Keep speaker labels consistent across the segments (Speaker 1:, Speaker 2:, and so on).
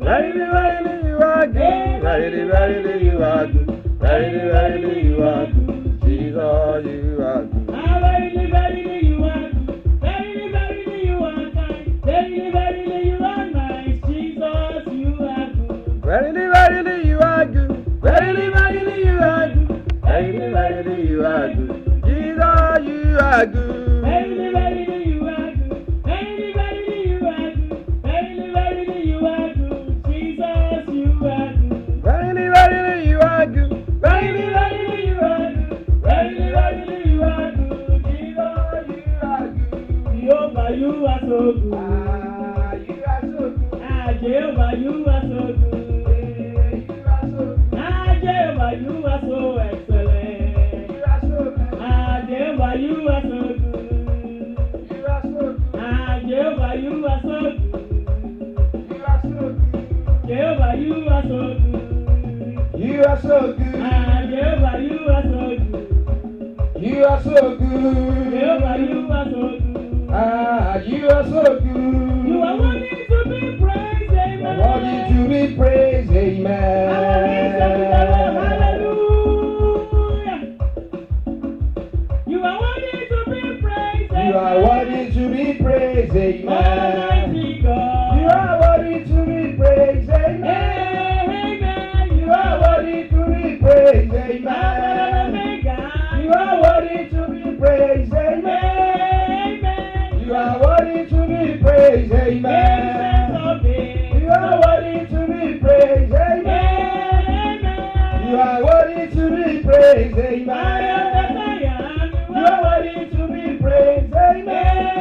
Speaker 1: Verily, verily, you are good. Verily, verily, you are good. Verily, verily, you are good. Jesus, you are good.
Speaker 2: Verily, verily, you are good. Verily, verily, you are kind. Verily, verily, you are nice. Jesus, you are good.
Speaker 1: Verily, verily, you are good. Verily, verily, you are good. Verily, verily, you are good. Jesus, you are good.
Speaker 2: Verily, verily, you are good. Verily, verily, you are good. Verily, verily, you are good. Jesus, you are good.
Speaker 1: Verily, verily, you are good.
Speaker 2: Verily, verily, you are good. Verily, verily, you are good. Jesus,
Speaker 1: You are good.
Speaker 2: Jehovah, you are so good.
Speaker 1: You are so good.
Speaker 2: Jehovah, you are so good.
Speaker 1: You are so good.
Speaker 2: Jehovah, you are so excellent.
Speaker 1: You are so good.
Speaker 2: Jehovah, you are so good.
Speaker 1: You are so good.
Speaker 2: Jehovah, you are so good.
Speaker 1: You are so good.
Speaker 2: Jehovah, you are so good.
Speaker 1: You are so good.
Speaker 2: Jehovah, you are so good.
Speaker 1: You are so good.
Speaker 2: Jehovah, you are so good.
Speaker 1: You are so good.
Speaker 2: You are worthy to be praised, amen.
Speaker 1: Worthy to be praised, amen.
Speaker 2: Hallelujah. You are worthy to be praised, amen.
Speaker 1: You are worthy to be praised, amen.
Speaker 2: Almighty God.
Speaker 1: You are worthy to be praised, amen.
Speaker 2: Amen.
Speaker 1: You are worthy to be praised,
Speaker 2: Alpha and
Speaker 1: amen.
Speaker 2: Omega.
Speaker 1: You are worthy to be praised, amen.
Speaker 2: Amen.
Speaker 1: You are worthy to be praised, amen.
Speaker 2: Ancient of days.
Speaker 1: You are worthy to be praised, amen.
Speaker 2: Amen.
Speaker 1: You are worthy to be praised,
Speaker 2: I
Speaker 1: amen.
Speaker 2: am that I am.
Speaker 1: You are worthy to be praised, amen.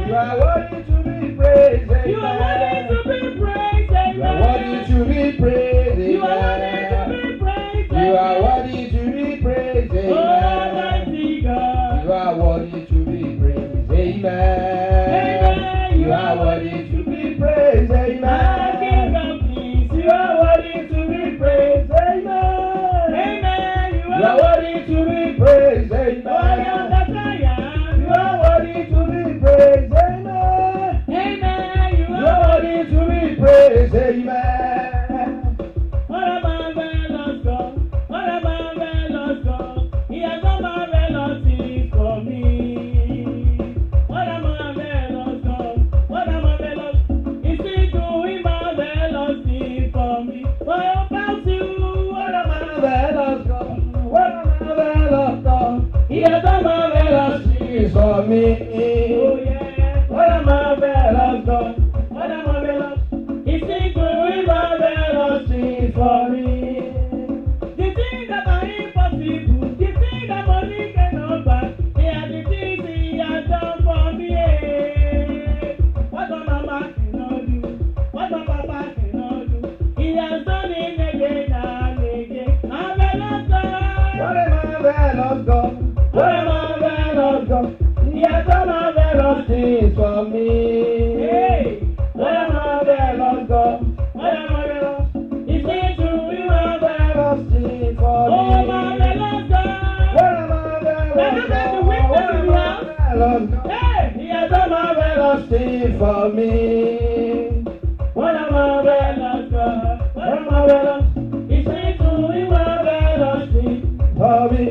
Speaker 1: You are worthy to be praised, amen.
Speaker 2: You are worthy to be praised,
Speaker 1: You are worthy to be praised,
Speaker 2: You are worthy to
Speaker 1: amen.
Speaker 2: be praised,
Speaker 1: You are worthy to be praised, amen.
Speaker 2: Almighty God.
Speaker 1: You are worthy to be praised, amen. You are worthy to be praised,
Speaker 2: My King
Speaker 1: amen.
Speaker 2: of Kings.
Speaker 1: You are worthy to be praised, amen.
Speaker 2: Amen.
Speaker 1: You are worthy to be praised,
Speaker 2: I am
Speaker 1: amen.
Speaker 2: that I
Speaker 1: You
Speaker 2: am.
Speaker 1: are worthy to be praised, amen.
Speaker 2: Amen. You
Speaker 1: You are
Speaker 2: are
Speaker 1: worthy to be praised, amen.
Speaker 2: What a marvelous God. What a marvelous God. He has done marvelous things for me. What a marvelous God. What a marvelous. He's still doing marvelous things for me. What about you? What a
Speaker 1: Marvelous God, what a marvelous God.
Speaker 2: He has done marvelous things.
Speaker 1: Things for me.
Speaker 2: Oh yeah.
Speaker 1: What a marvelous God.
Speaker 2: What a marvelous. He's still doing marvelous things for me. The things that are impossible, the things that money cannot buy, they are the things He has done for me. What my mama cannot do, what my papa cannot do, He has done it again and again. Marvelous God.
Speaker 1: What a marvelous God. What a marvelous God. He has done marvelous things for me.
Speaker 2: Hey,
Speaker 1: What a marvelous God.
Speaker 2: what a marvelous. He's still doing marvelous.
Speaker 1: Marvelous things for
Speaker 2: Oh,
Speaker 1: me.
Speaker 2: marvelous God.
Speaker 1: What a marvelous
Speaker 2: Let
Speaker 1: God.
Speaker 2: me make the witness
Speaker 1: What a
Speaker 2: in the house.
Speaker 1: marvelous God.
Speaker 2: Hey, He has done marvelous.
Speaker 1: Things for me.
Speaker 2: What a marvelous God. What a marvelous. He's still doing marvelous things.
Speaker 1: For me.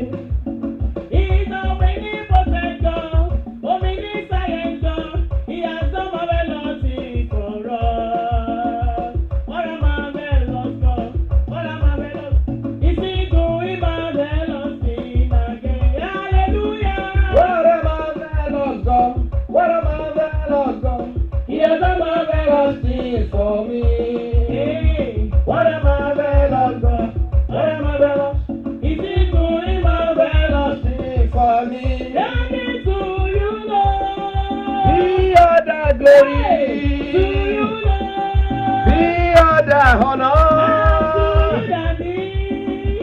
Speaker 2: He's omnipotent God, omniscient God. He has done marvelous things for us. What a marvelous God. What a marvelous. He's still doing marvelous things again. Hallelujah.
Speaker 1: What a marvelous God. What a marvelous God. He has done marvelous things for me.
Speaker 2: Hey,
Speaker 1: What a marvelous God. What a marvelous.
Speaker 2: He's still doing marvelous
Speaker 1: Things for me.
Speaker 2: Daddy, do you know?
Speaker 1: Be all the glory.
Speaker 2: Do you know?
Speaker 1: Be all the honor.
Speaker 2: Daddy.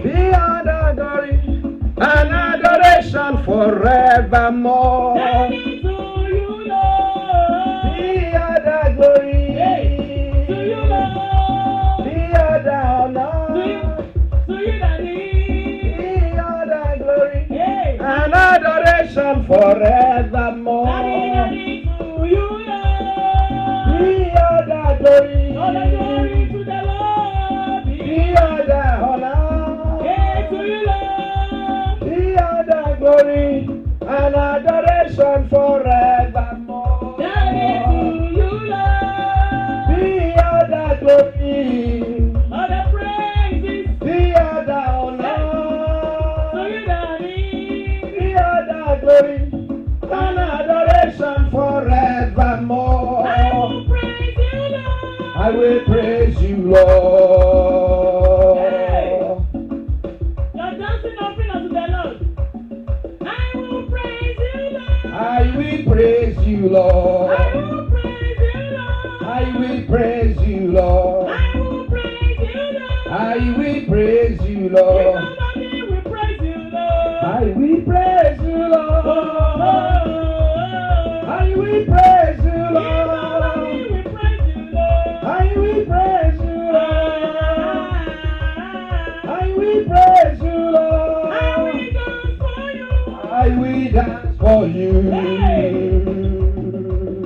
Speaker 1: Be all the glory and adoration forevermore.
Speaker 2: Daddy, do you know?
Speaker 1: Be all the glory.
Speaker 2: Do you know?
Speaker 1: Be all the honor.
Speaker 2: Do you, Daddy?
Speaker 1: Be all the glory
Speaker 2: Hey,
Speaker 1: and adoration forevermore.
Speaker 2: Daddy, do you know?
Speaker 1: Be all the glory.
Speaker 2: All the
Speaker 1: I will praise you, Lord.
Speaker 2: You're dancing offering unto the Lord. I will praise you, Lord.
Speaker 1: I will praise you, Lord.
Speaker 2: I will praise you, Lord.
Speaker 1: I will praise you, Lord.
Speaker 2: I will praise you, Lord.
Speaker 1: I will praise you,
Speaker 2: You
Speaker 1: Lord.
Speaker 2: know that we will praise you, Lord.
Speaker 1: I will praise you,
Speaker 2: Oh,
Speaker 1: Lord.
Speaker 2: oh, oh,
Speaker 1: I will praise you,
Speaker 2: you know that we
Speaker 1: Lord.
Speaker 2: will praise you, Lord.
Speaker 1: I will praise you, Lord.
Speaker 2: I
Speaker 1: I will praise you,
Speaker 2: will
Speaker 1: Lord.
Speaker 2: dance for you.
Speaker 1: I will dance for you.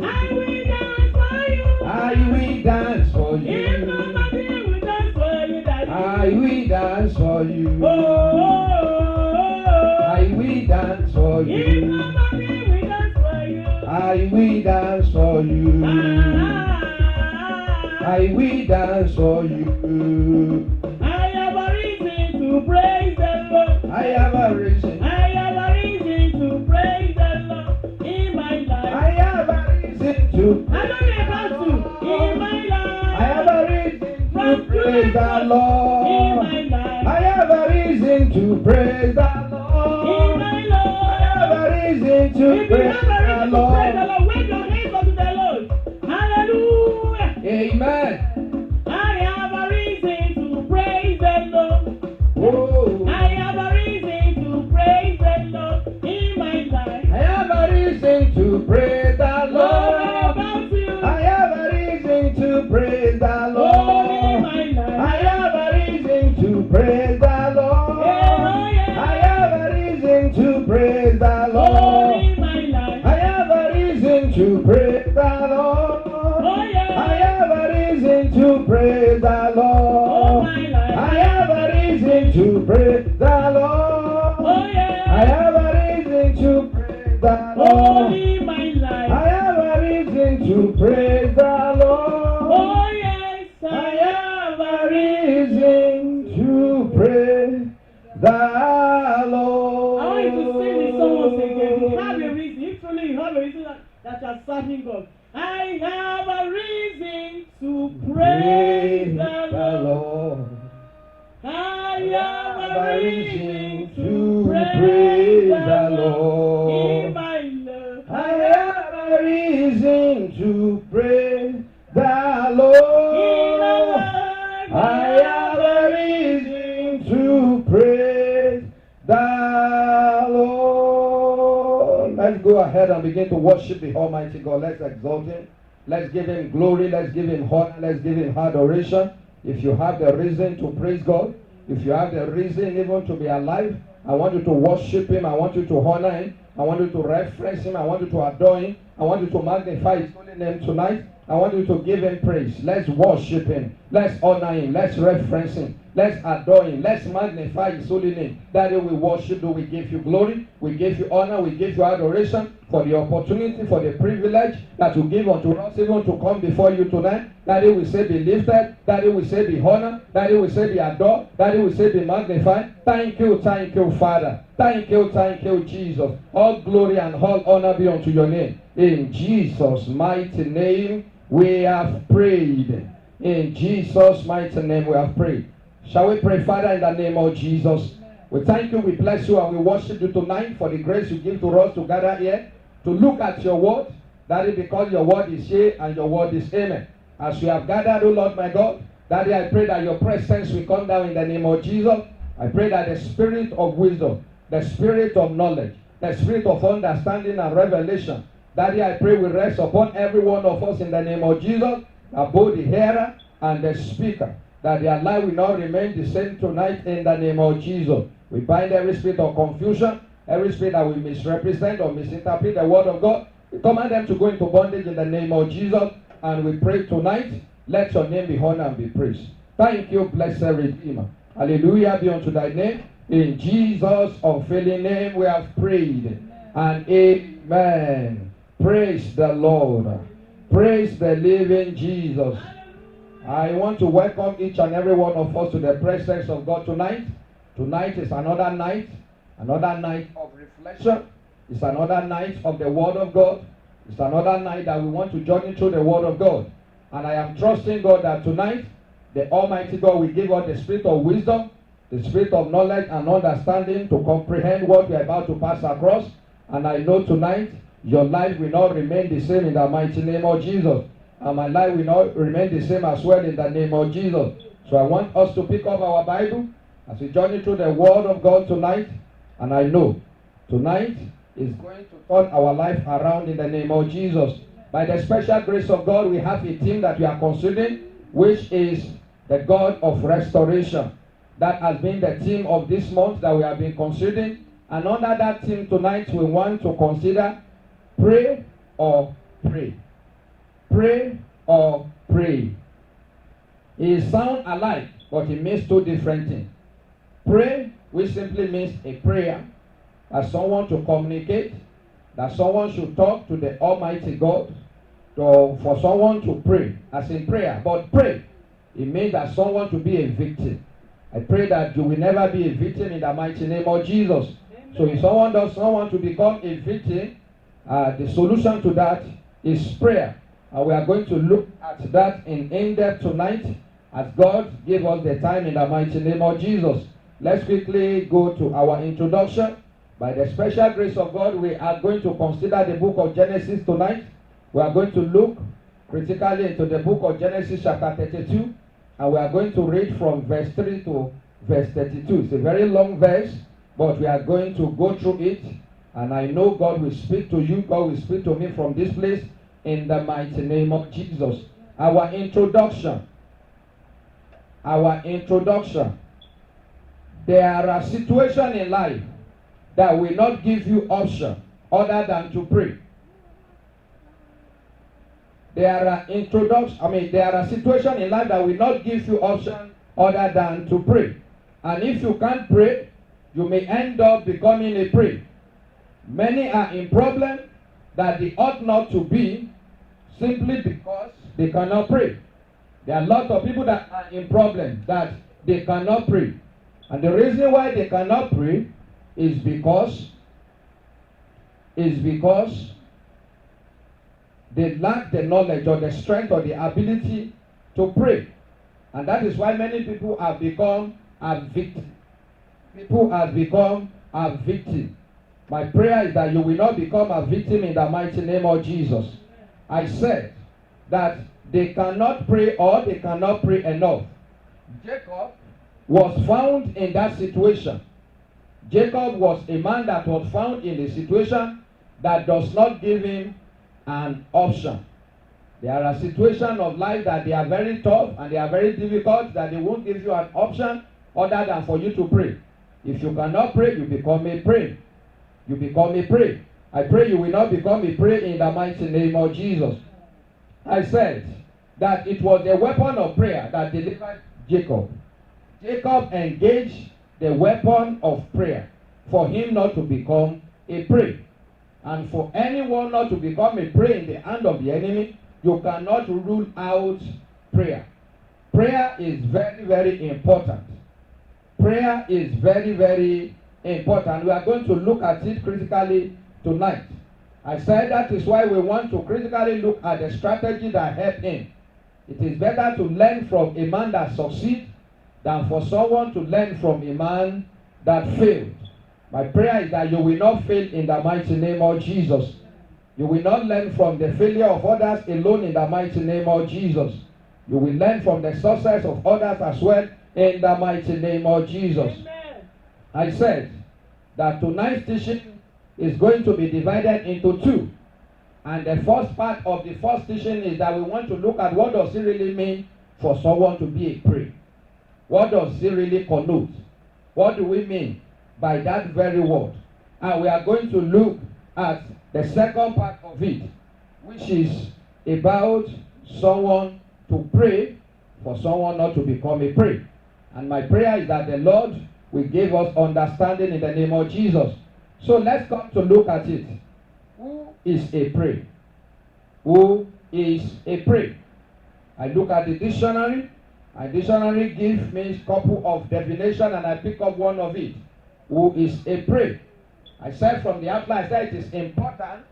Speaker 2: I will dance for you.
Speaker 1: I will dance for
Speaker 2: If
Speaker 1: you.
Speaker 2: nobody will dance for you, Daddy.
Speaker 1: I will dance for you.
Speaker 2: Oh, oh, oh,
Speaker 1: I will dance for
Speaker 2: if
Speaker 1: you.
Speaker 2: nobody will dance for you.
Speaker 1: I will dance for you. I will dance for you.
Speaker 2: I have a reason to praise the Lord.
Speaker 1: I have a reason.
Speaker 2: I have a reason to praise the Lord in my
Speaker 1: I
Speaker 2: life.
Speaker 1: have a reason to.
Speaker 2: I don't know about you in my life.
Speaker 1: I have a reason to
Speaker 2: From
Speaker 1: praise the
Speaker 2: in my
Speaker 1: Lord.
Speaker 2: life.
Speaker 1: I have a reason to praise the
Speaker 2: In
Speaker 1: Lord.
Speaker 2: my
Speaker 1: I have
Speaker 2: Lord.
Speaker 1: a reason to
Speaker 2: If you
Speaker 1: praise
Speaker 2: have a
Speaker 1: the
Speaker 2: reason to praise the
Speaker 1: Lord.
Speaker 2: Lord, wave your hands unto the Lord. Hallelujah.
Speaker 1: Amen.
Speaker 2: I have a reason to praise the Lord.
Speaker 1: Oh.
Speaker 2: I have a reason to praise the Lord in my life.
Speaker 1: I have a reason to praise the
Speaker 2: What
Speaker 1: Lord.
Speaker 2: about you?
Speaker 1: I have a reason to praise the
Speaker 2: Oh, in
Speaker 1: Lord.
Speaker 2: my
Speaker 1: I
Speaker 2: life.
Speaker 1: have a reason to praise the Lord. I have a reason to praise the
Speaker 2: Oh,
Speaker 1: Lord.
Speaker 2: in my life.
Speaker 1: I have a reason to praise the Lord.
Speaker 2: Oh, yeah.
Speaker 1: I have a reason to praise the
Speaker 2: Oh,
Speaker 1: Lord.
Speaker 2: my life.
Speaker 1: I have a reason to praise the Lord.
Speaker 2: Oh, yeah.
Speaker 1: I have a reason to praise the
Speaker 2: Oh,
Speaker 1: Lord.
Speaker 2: in my
Speaker 1: I
Speaker 2: life.
Speaker 1: have a reason to praise the Lord.
Speaker 2: Oh, yes.
Speaker 1: I have a reason to praise the Lord.
Speaker 2: I want you to sing this song once again. You have a reason. If truly you have a reason that you are serving God. I have a reason to praise the Lord. I have a reason to praise the Lord in my love.
Speaker 1: I have a reason to praise the Lord. I have a reason to praise the Lord. Let's go ahead and begin to worship the Almighty God. Let's exalt Him. Let's give Him glory. Let's give Him honor. Let's give Him adoration. If you have the reason to praise God, if you have the reason even to be alive, I want you to worship Him. I want you to honor Him. I want you to reference Him. I want you to adore Him. I want you to magnify His holy name tonight. I want you to give Him praise. Let's worship Him. Let's honor Him. Let's reference Him. Let's adore Him. Let's magnify His holy name. Daddy, we worship you. We give you glory. We give you honor. We give you adoration for the opportunity, for the privilege that you give unto us even to come before you tonight. Daddy, we say be lifted. Daddy, we say be honored. Daddy, we say be adored. Daddy, we say be magnified. Thank you, Father. Thank you, Jesus. All glory and all honor be unto your name. In Jesus' mighty name, we have prayed. In Jesus' mighty name, we have prayed. Shall we pray, Father, in the name of Jesus? We thank you, we bless you, and we worship you tonight for the grace you give to us to gather here, to look at your word. Daddy, because your word is here and your word is amen. As we have gathered, O Lord my God, Daddy, I pray that your presence will come down in the name of Jesus. I pray that the spirit of wisdom, the spirit of knowledge, the spirit of understanding and revelation, Daddy, I pray will rest upon every one of us in the name of Jesus, both the hearer and the speaker, that their life will not remain the same tonight in the name of Jesus. We bind every spirit of confusion, every spirit that will misrepresent or misinterpret the word of God. We command them to go into bondage in the name of Jesus, and we pray tonight, let your name be honored and be praised. Thank you, blessed Redeemer. Hallelujah be unto thy name. In Jesus' unfailing name we have prayed. And amen. Praise the Lord. Praise the living Jesus. I want to welcome each and every one of us to the presence of God tonight. Tonight is another night of reflection. It's another night of the Word of God. It's another night that we want to journey through the Word of God. And I am trusting God that tonight, the Almighty God will give us the spirit of wisdom, the spirit of knowledge and understanding to comprehend what we are about to pass across. And I know tonight, your life will not remain the same in the mighty name of Jesus. And my life will not remain the same as well in the name of Jesus. So I want us to pick up our Bible as we journey through the Word of God tonight. And I know tonight is going to turn our life around in the name of Jesus. By the special grace of God, we have a theme that we are considering, which is the God of restoration. That has been the theme of this month that we have been considering. And under that theme tonight, we want to consider pray or pray. Pray or pray. It sounds alike, but it means two different things. Pray, which simply means a prayer, that someone to communicate, that someone should talk to the Almighty God, for someone to pray, as in prayer. But pray, it means that someone to be a victim. I pray that you will never be a victim in the mighty name of Jesus. Amen. So if someone does not want to become a victim, the solution to that is prayer. And we are going to look at that in depth tonight as God gave us the time in the mighty name of Jesus. Let's quickly go to our introduction. By the special grace of God, we are going to consider the book of Genesis tonight. We are going to look critically into the book of Genesis chapter 32. And we are going to read from verse 3 to verse 32. It's a very long verse, but we are going to go through it. And I know God will speak to you. God will speak to me from this place in the mighty name of Jesus. Our introduction. There are situations in life that will not give you option other than to pray. There are situations in life that will not give you option other than to pray. And if you can't pray, you may end up becoming a prey. Many are in problem that they ought not to be simply because they cannot pray. There are a lot of people that are in problem that they cannot pray. And the reason why they cannot pray is because they lack the knowledge or the strength or the ability to pray. And that is why many people have become a victim. People have become a victim. My prayer is that you will not become a victim in the mighty name of Jesus. I said that they cannot pray or they cannot pray enough. Jacob was found in that situation. Jacob was a man that was found in a situation that does not give him an option. There are situations of life that they are very tough and they are very difficult, that they won't give you an option other than for you to pray. If you cannot pray, you become a prey. You become a prey. I pray you will not become a prey in the mighty name of Jesus. I said that it was the weapon of prayer that delivered Jacob. Jacob engaged the weapon of prayer for him not to become a prey. And for anyone not to become a prey in the hand of the enemy, you cannot rule out prayer. Prayer is very, very important. Prayer is very, very important. We are going to look at it critically tonight. I said that is why we want to critically look at the strategy that helped him. It is better to learn from a man that succeeds than for someone to learn from a man that failed. My prayer is that you will not fail in the mighty name of Jesus. You will not learn from the failure of others alone in the mighty name of Jesus. You will learn from the success of others as well in the mighty name of Jesus. Amen. I said that tonight's teaching is going to be divided into two. And the first part of the first teaching is that we want to look at what does it really mean for someone to be a prey. What does it really connote? What do we mean by that very word? And we are going to look at the second part of it, which is about someone to pray for someone not to become a prey. And my prayer is that the Lord will give us understanding in the name of Jesus. So let's come to look at it. Who is a prey? Who is a prey? I look at the dictionary. A dictionary gives me a couple of definitions and I pick up one of it. Who is a prey? I said from the outline, I said it is important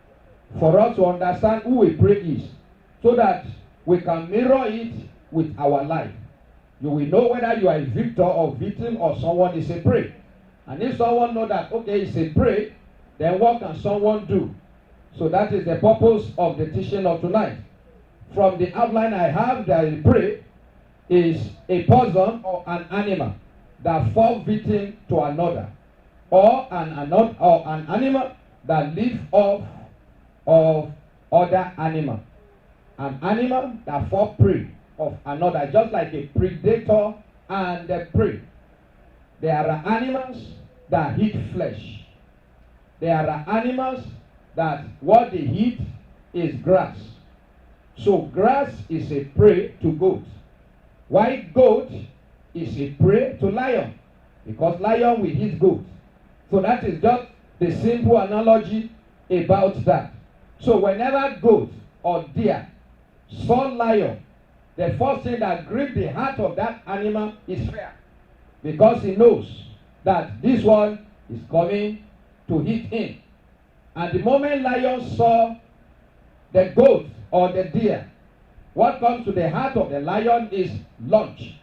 Speaker 1: for us to understand who a prey is, so that we can mirror it with our life. You will know whether you are a victor or victim or someone is a prey. And if someone know that, okay, it's a prey, then what can someone do? So that is the purpose of the teaching of tonight. From the outline I have, the prey is a person or an animal that fall victim to another, or an animal that live off of other animal. An animal that fall prey of another, just like a predator and a prey. There are animals that eat flesh. There are animals that what they eat is grass. So grass is a prey to goat. While goat is a prey to lion, because lion will eat goat. So that is just the simple analogy about that. So whenever goat or deer saw lion, the first thing that gripped the heart of that animal is fear, because he knows that this one is coming to hit him. And the moment lion saw the goat or the deer, what comes to the heart of the lion is lunch.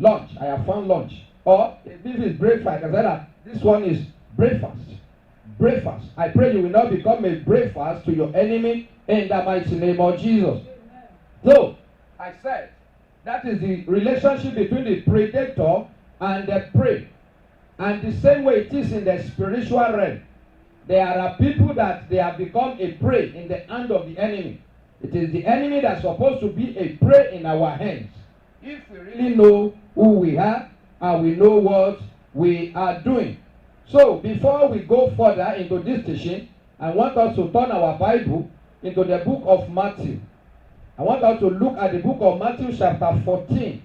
Speaker 1: Lunch. I have found lunch. Or if this is breakfast, I can say that this one is breakfast. Breakfast. I pray you will not become a breakfast to your enemy in the mighty name of Jesus. So, I said, that is the relationship between the predator and the prey. And the same way it is in the spiritual realm. There are people that they have become a prey in the hand of the enemy. It is the enemy that's supposed to be a prey in our hands. If we really know who we are and we know what we are doing. So, before we go further into this teaching, I want us to turn our Bible into the book of Matthew. I want us to look at the book of Matthew chapter 14.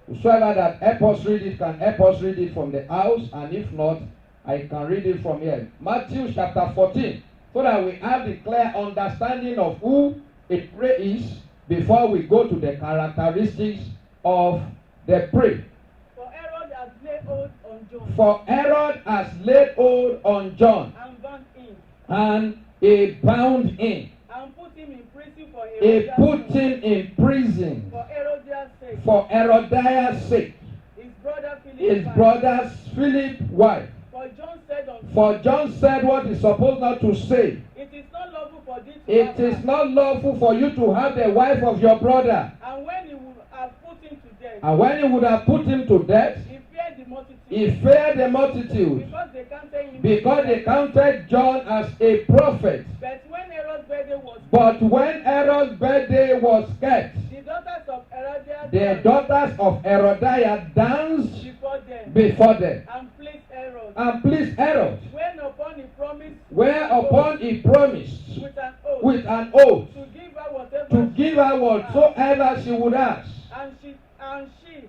Speaker 1: Whosoever that help us read it can help us read it from the house, and if not, I can read it from here. Matthew chapter 14, so that we have the clear understanding of who a prey is before we go to the characteristics of the prey.
Speaker 2: For Herod has laid hold on John.
Speaker 1: For Herod has laid hold on John.
Speaker 2: And bound him.
Speaker 1: And he bound him.
Speaker 2: And put him in prison for
Speaker 1: He
Speaker 2: Herodias'
Speaker 1: put
Speaker 2: sake.
Speaker 1: him in prison
Speaker 2: For Herodias' sake.
Speaker 1: for Herodias' sake.
Speaker 2: His brother Philip.
Speaker 1: His
Speaker 2: wife.
Speaker 1: brother's Philip wife.
Speaker 2: For John said unto
Speaker 1: For John said what he's supposed not to say.
Speaker 2: It is not lawful for thee to
Speaker 1: It
Speaker 2: have
Speaker 1: is
Speaker 2: her.
Speaker 1: not lawful for you to have the wife of your brother.
Speaker 2: And when he would have put him to death,
Speaker 1: And when he would have put him to death,
Speaker 2: he feared the multitude.
Speaker 1: he feared the multitude,
Speaker 2: Because they counted John.
Speaker 1: John as a prophet.
Speaker 2: But when Herod's birthday was
Speaker 1: But when Herod's birthday was kept,
Speaker 2: the daughters of Herodias
Speaker 1: the daughters of Herodias danced
Speaker 2: before them
Speaker 1: before them
Speaker 2: and pleased Herod.
Speaker 1: and pleased Herod,
Speaker 2: Whereupon he promised
Speaker 1: whereupon he promised
Speaker 2: with an oath
Speaker 1: with an oath
Speaker 2: to give her whatever
Speaker 1: to give her whatsoever she would ask.
Speaker 2: and she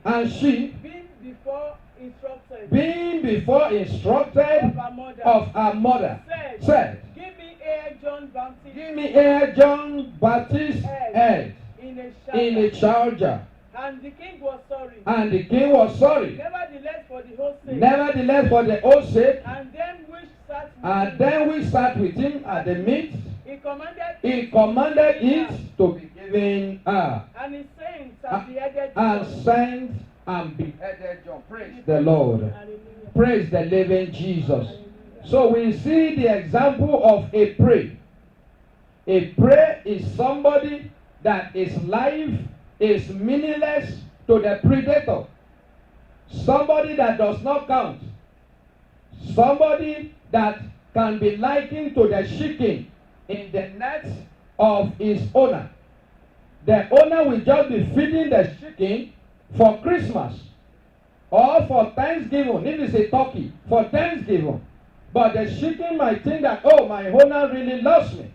Speaker 1: And she,
Speaker 2: being before instructed
Speaker 1: being before instructed
Speaker 2: of her
Speaker 1: of her
Speaker 2: mother,
Speaker 1: mother,
Speaker 2: said,
Speaker 1: said,
Speaker 2: Give me here John Baptist
Speaker 1: give me here John Baptist's head
Speaker 2: in a charger.
Speaker 1: in a charger.
Speaker 2: And the king was sorry.
Speaker 1: And the king was sorry.
Speaker 2: Nevertheless, for the whole sake.
Speaker 1: Nevertheless, for the oath's sake,
Speaker 2: And then which sat with
Speaker 1: and
Speaker 2: him,
Speaker 1: then we sat with him at the meat.
Speaker 2: he commanded
Speaker 1: He commanded it to be given her,
Speaker 2: and his saints and beheaded
Speaker 1: and
Speaker 2: John.
Speaker 1: sent and beheaded John. Praise the Lord.
Speaker 2: Hallelujah.
Speaker 1: Praise the living Jesus. So we see the example of a prey. A prey is somebody that his life is meaningless to the predator. Somebody that does not count. Somebody that can be likened to the chicken in the net of his owner. The owner will just be feeding the chicken for Christmas or for Thanksgiving, if it's a turkey, for Thanksgiving. But the chicken might think that, oh, my owner really loves me.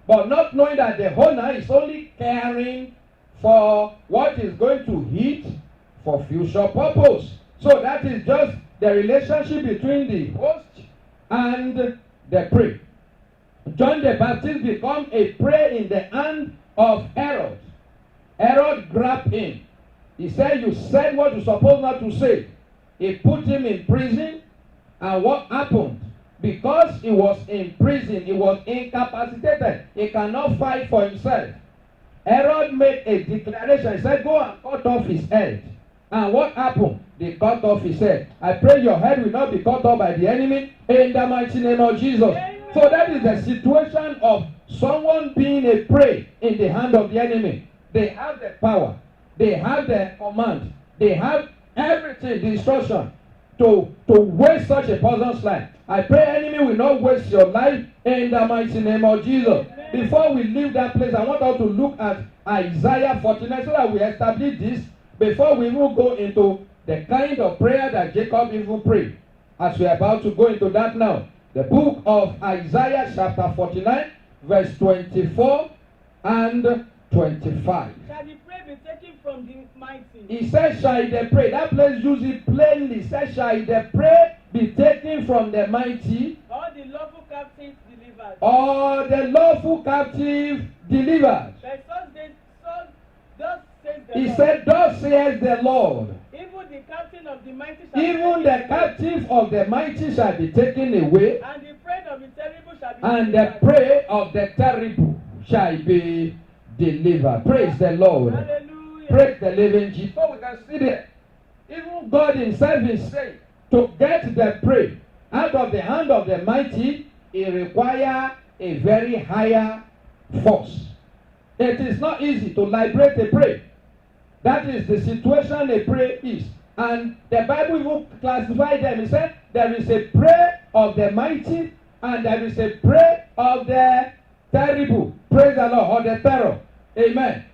Speaker 1: But not knowing that the owner is only caring for what is going to eat for future purpose. So that is just the relationship between the host and the prey. John the Baptist became a prey in the hand of Herod. Herod grabbed him. He said, you said what you're supposed not to say. He put him in prison. And what happened? Because he was in prison, he was incapacitated. He cannot fight for himself. Herod made a declaration. He said, go and cut off his head. And what happened? They cut off his head. I pray your head will not be cut off by the enemy in the mighty name of Jesus.
Speaker 2: Amen.
Speaker 1: So that is the situation of someone being a prey in the hand of the enemy. They have the power. They have the command. They have everything, the instruction to waste such a person's life. I pray enemy will not waste your life in the mighty name of Jesus.
Speaker 2: Amen.
Speaker 1: Before we leave that place, I want us to look at Isaiah 49 so that we establish this before we will go into the kind of prayer that Jacob even prayed. As we are about to go into that now. The book of Isaiah chapter 49 verse 24 and 25.
Speaker 2: Shall the prey be taken from the mighty?
Speaker 1: He said, shall the prey, that place use it plainly, he said, shall the prey be taken from the mighty,
Speaker 2: All the lawful captives delivered.
Speaker 1: or the lawful captive delivered?
Speaker 2: But thus says the
Speaker 1: He
Speaker 2: Lord.
Speaker 1: said, thus says the Lord,
Speaker 2: Even the captain of the mighty shall
Speaker 1: even
Speaker 2: be
Speaker 1: the
Speaker 2: taken away,
Speaker 1: captive of the mighty shall be taken away,
Speaker 2: and the prey of the terrible shall be
Speaker 1: and the
Speaker 2: delivered.
Speaker 1: prey of the terrible shall be delivered. Praise the Lord.
Speaker 2: Hallelujah.
Speaker 1: Praise the living Jesus. So we can see there. Even God himself is saying, to get the prey out of the hand of the mighty, it requires a very higher force. It is not easy to liberate a prey. That is the situation a prey is. And the Bible even classifies them. It said there is a prey of the mighty and there is a prey of the terrible. Praise the Lord. Or the terror. Amen.
Speaker 2: Amen.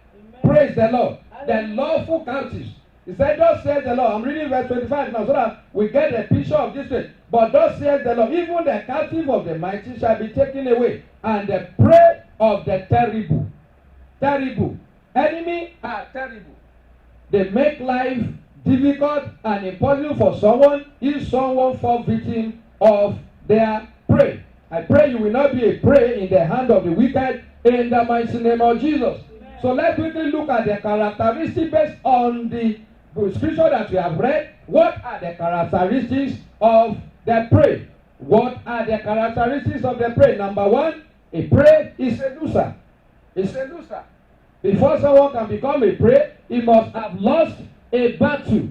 Speaker 1: Praise the Lord. The
Speaker 2: Hallelujah.
Speaker 1: lawful captives. He said, thus says the Lord. I'm reading verse 25 now so that we get a picture of this thing. But thus says the Lord, even the captive of the mighty shall be taken away, and the prey of the terrible. Terrible. Enemy are terrible. They make life difficult and impossible for someone if someone falls victim of their prey. I pray you will not be a prey in the hand of the wicked in the mighty name of Jesus.
Speaker 2: Amen.
Speaker 1: So let's quickly look at the characteristics based on the scripture that we have read. What are the characteristics of the prey? What are the characteristics of the prey? Number one, a prey is a loser. It's a loser. Before someone can become a prey, he must have lost a battle.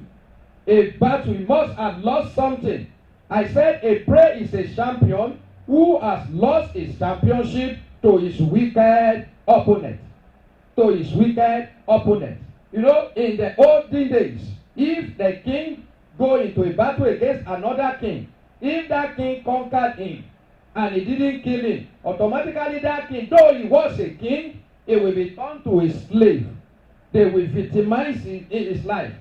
Speaker 1: A battle. He must have lost something. I said a prey is a champion who has lost his championship to his wicked opponent. To his wicked opponent. You know, in the olden days, if the king go into a battle against another king, if that king conquered him and he didn't kill him, automatically that king, though he was a king, he will be turned to a slave. They will victimize his life.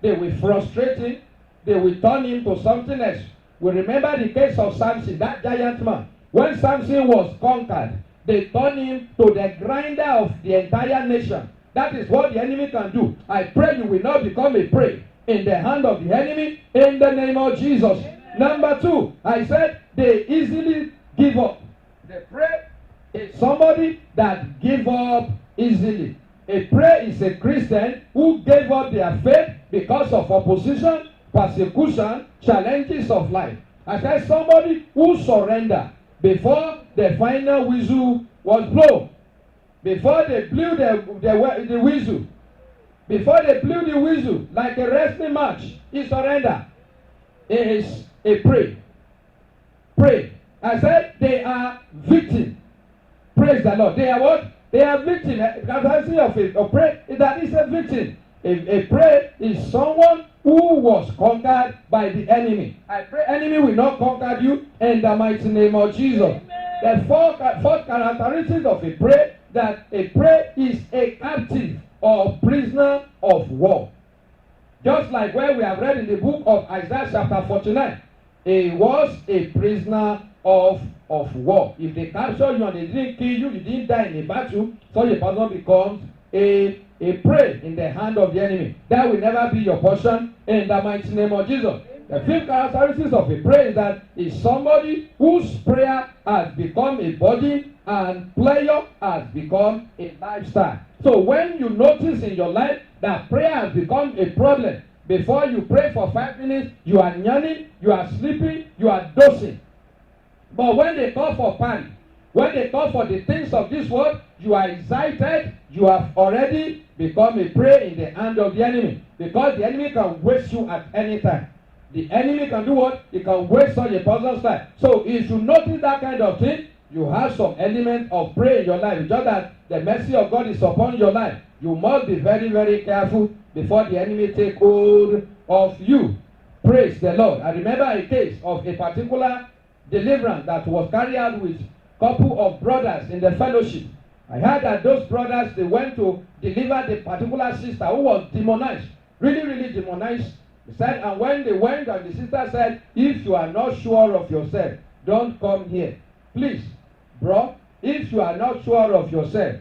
Speaker 1: They will frustrate him. They will turn him to something else. We remember the case of Samson, that giant man. When Samson was conquered, they turned him to the grinder of the entire nation. That is what the enemy can do. I pray you will not become a prey in the hand of the enemy in the name of Jesus. Amen. Number two, I said they easily give up. The prey is somebody that give up easily. A prey is a Christian who gave up their faith because of opposition, persecution, challenges of life. I said somebody who surrendered before the final whistle was blown. Before they blew the whistle. Before they blew the whistle, like a wrestling match, he surrendered. It is a prey. Prey. I said they are victims. Praise the Lord. They are what? They are victims. Capacity of a prey is that it's a victim. A prey is someone who was conquered by the enemy. I pray enemy will not conquer you in the mighty name of Jesus.
Speaker 2: Amen.
Speaker 1: The fourth characteristics of a prey, that a prey is a captive or prisoner of war. Just like where we have read in the book of Isaiah chapter 49, he was a prisoner of war. If they capture you and they didn't kill you, you didn't die in a battle, such a person becomes a prey in the hand of the enemy. That will never be your portion in the mighty name of Jesus. The fifth characteristic of a prayer is that is somebody whose prayer has become a body and prayer has become a lifestyle. So when you notice in your life that prayer has become a problem, before you pray for 5 minutes, you are yawning, you are sleeping, you are dozing. But when they call for party, When they come for the things of this world, you are excited. You have already become a prey in the hand of the enemy. Because the enemy can waste you at any time. The enemy can do what? He can waste such a person's life. So if you notice that kind of thing, you have some element of prey in your life. It's just that the mercy of God is upon your life. You must be very, very careful before the enemy take hold of you. Praise the Lord. I remember a case of a particular deliverance that was carried out with a couple of brothers in the fellowship. I heard that those brothers, they went to deliver the particular sister who was demonized. Really, really demonized. He said, and when they went, and the sister said, if you are not sure of yourself, don't come here. Please, bro, if you are not sure of yourself,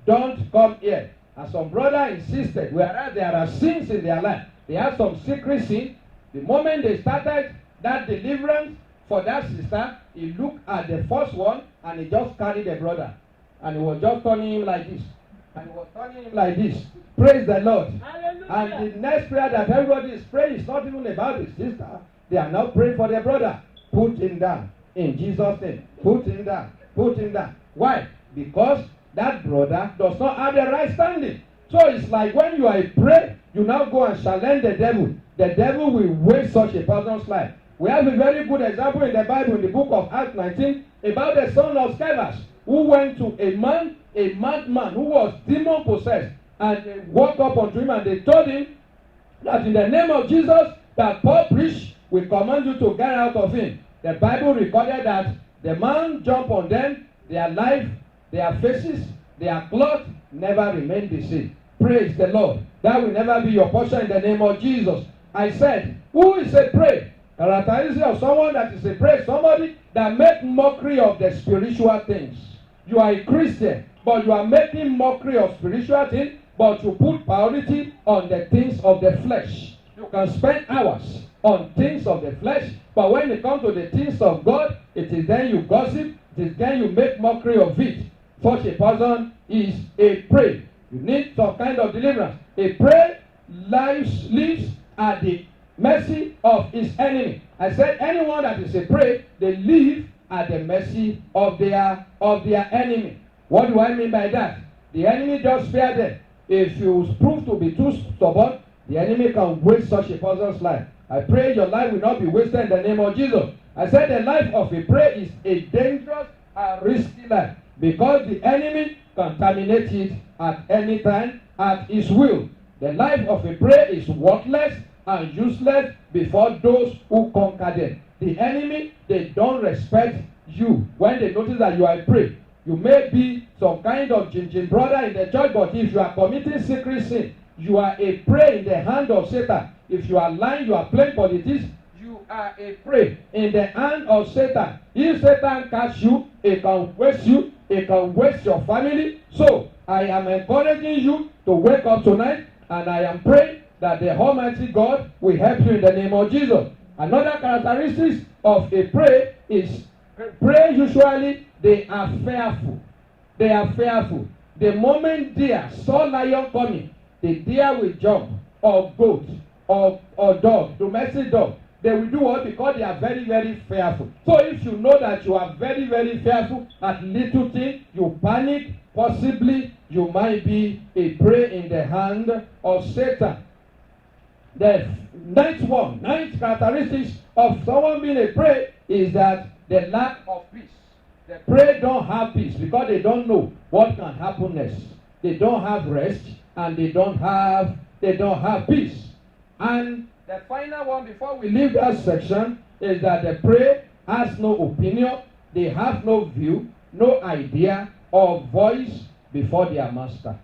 Speaker 1: don't come here. And some brother insisted, whereas there are sins in their life, they have some secret sin. The moment they started that deliverance for that sister, he looked at the first one and he just carried the brother. And he was just turning him like this. And he was turning him like this. Praise the Lord.
Speaker 2: Hallelujah.
Speaker 1: And the next prayer that everybody is praying is not even about the sister. They are now praying for their brother. Put him down. In Jesus' name. Put him down. Put him down. Why? Because that brother does not have the right standing. So it's like when you are a prey, you now go and challenge the devil. The devil will waste such a person's life. We have a very good example in the Bible, in the book of Acts 19, about the son of Scevas, who went to a madman who was demon possessed, and they walked up unto him and they told him that in the name of Jesus that Paul preached, we command you to get out of him. The Bible recorded that the man jumped on them, their life, their faces, their cloth never remained the same. Praise the Lord. That will never be your portion in the name of Jesus. I said, who is a prey? Characteristic of someone that is a prey, somebody that make mockery of the spiritual things. You are a Christian, but you are making mockery of spiritual things, but you put priority on the things of the flesh. You can spend hours on things of the flesh, but when it comes to the things of God, it is then you gossip, it is then you make mockery of it. Such a person is a prey. You need some kind of deliverance. A prey lives at the mercy of his enemy. I said anyone that is a prey, they live at the mercy of their enemy. What do I mean by that? The enemy just spare them. If you prove to be too stubborn, the enemy can waste such a person's life. I pray your life will not be wasted in the name of Jesus. I said the life of a prey is a dangerous and risky life because the enemy can terminate it at any time at his will. The life of a prey is worthless and useless before those who conquer them. The enemy, they don't respect you when they notice that you are a prey. You may be some kind of ginger brother in the church, but if you are committing secret sin, you are a prey in the hand of Satan. If you are lying, you are playing politics, you are a prey in the hand of Satan. If Satan catch you, it can waste you, it can waste your family. So I am encouraging you to wake up tonight, and I am praying that the Almighty God will help you in the name of Jesus. Another characteristic of a prey is prey usually they are fearful. They are fearful. The moment deer saw lion coming, the deer will jump, or goat, or dog, domestic dog. They will do what? Because they are very, very fearful. So if you know that you are very, very fearful at little things, you panic, possibly you might be a prey in the hand of Satan. The ninth characteristics of someone being a prey is that the lack of peace. The prey don't have peace because they don't know what can happen next. They don't have rest and they don't have peace. And the final one before we leave that section is that the prey has no opinion, they have no view, no idea or voice before their master.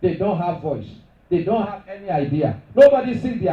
Speaker 1: They don't have voice. They don't have any idea. Nobody sees the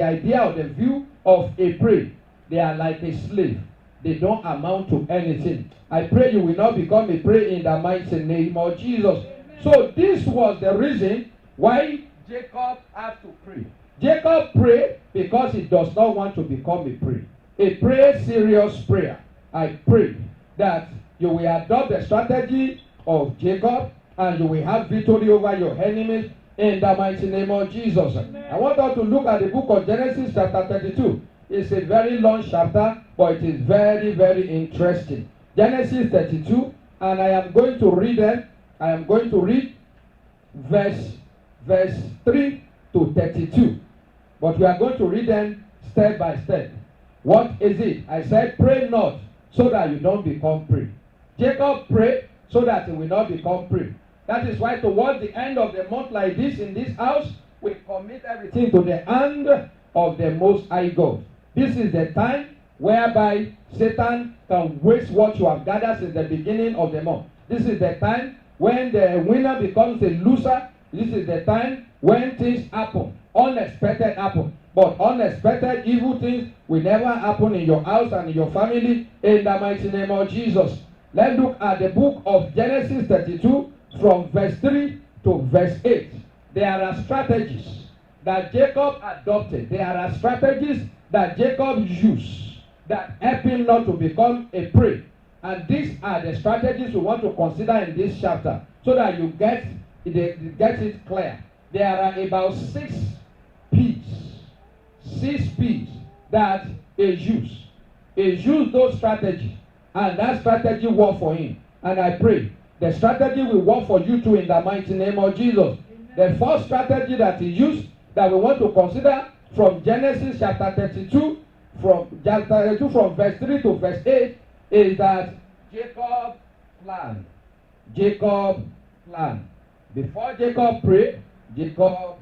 Speaker 1: idea or the view of a prey. They are like a slave. They don't amount to anything. I pray you will not become a prey in the mighty name of Jesus. So this was the reason why Jacob had to pray. Jacob prayed because he does not want to become a prey. A prayer, serious prayer. I pray that you will adopt the strategy of Jacob and you will have victory over your enemies in the mighty name of Jesus. Amen. I want us to look at the book of Genesis chapter 32. It's a very long chapter, but it is very, very interesting. Genesis 32, and I am going to read them. I am going to read verse 3 to 32. But we are going to read them step by step. What is it? I said, pray not so that you don't become prey. Jacob prayed so that he will not become prey. That is why towards the end of the month like this in this house, we commit everything to the hand of the Most High God. This is the time whereby Satan can waste what you have gathered since the beginning of the month. This is the time when the winner becomes a loser. This is the time when things happen. Unexpected happen. But unexpected evil things will never happen in your house and in your family in the mighty name of Jesus. Let's look at the book of Genesis 32 from verse 3 to verse 8. There are strategies that Jacob adopted. There are strategies that Jacob used that help him not to become a prey. And these are the strategies we want to consider in this chapter so that you get it clear. There are about 6 P's that he used. He used those strategies, and that strategy worked for him. And I pray the strategy will work for you too in the mighty name of Jesus. The first strategy that he used that we want to consider from Genesis chapter 32 from verse 3 to verse 8 is that Jacob planned. Jacob planned. Before Jacob prayed, Jacob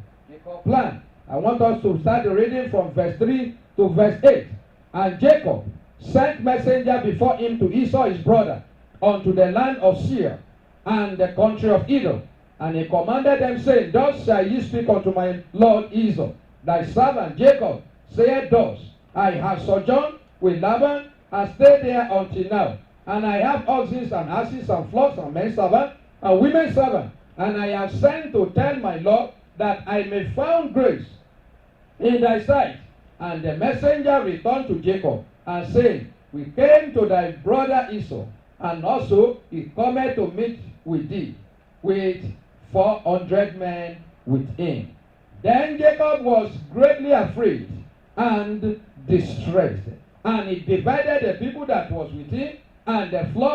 Speaker 1: planned. I want us to start the reading from verse 3 to verse 8. And Jacob sent messenger before him to Esau his brother unto the land of Seir and the country of Edom. And he commanded them, saying, Thus shall ye speak unto my lord Esau, thy servant Jacob saith thus, I have sojourned with Laban, and stayed there until now. And I have oxen and asses and flocks and men servants and women servants. And I have sent to tell my lord that I may find grace in thy sight. And the messenger returned to Jacob, and said, We came to thy brother Esau, and also he cometh to meet with thee, with 400 men with him. Then Jacob was greatly afraid and distressed, and he divided the people that was with him, and the flock